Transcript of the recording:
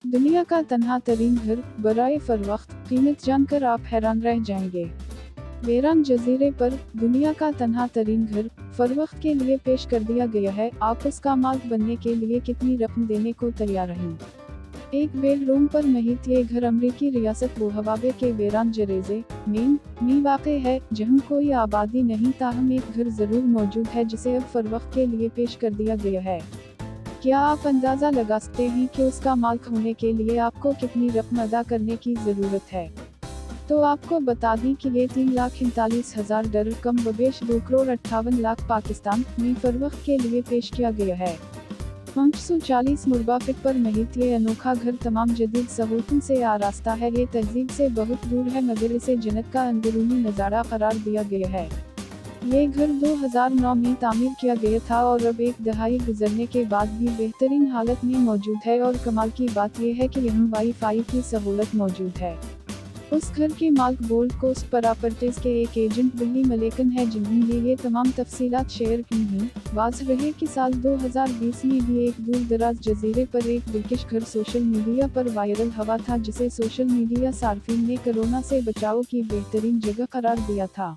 दुनिया का तन्हा तरीन घर बराए फरोख्त, कीमत जानकर आप हैरान रह जाएंगे। वेरान जजीरे पर दुनिया का तन्हा तरीन घर फरोख्त के लिए पेश कर दिया गया है। आप उसका मालिक बनने के लिए कितनी रकम देने को तैयार हैं? एक बेडरूम पर मुहित ये घर अमरीकी रियासत बोहवाबे के वेरान जरेजे में वाक़ है, जहाँ कोई आबादी नहीं, ताहम एक घर ज़रूर मौजूद है जिसे अब फरोख्त के लिए पेश कर दिया गया है। क्या आप अंदाज़ा लगा सकते हैं कि उसका मालिक होने के लिए आपको कितनी रकम अदा करने की ज़रूरत है? तो आपको बता दें कि ये $3,39,000 कम बबेश 2,58,00,000 पाकिस्तान में फरोख्त के लिए पेश किया गया है। 540 मुरबा फीट पर मुहित ये अनोखा घर तमाम जदीद सहूलतों से आरास्ता है। ये तहजीब से बहुत दूर है, मगर इसे जन्नत का अंदरूनी नज़ारा करार दिया गया है। ये घर 2009 में तामीर किया गया था और अब एक दहाई गुजरने के बाद भी बेहतरीन हालत में मौजूद है। और कमाल की बात यह है कि यहाँ वाईफाई की सहूलत मौजूद है। उस घर के मालिक गोल्ड कोस्ट प्रॉपर्टीज के एक एजेंट बिल्ली मलेकन है, जिन्होंने ये तमाम तफसीलात शेयर की हैं। वाज़ रहे कि साल 2020 में भी एक दूर दराज जजीरे पर एक दिलकश घर सोशल मीडिया पर वायरल हुआ था, जिसे सोशल मीडिया सार्फिन ने कोरोना से बचाव की बेहतरीन जगह करार दिया था।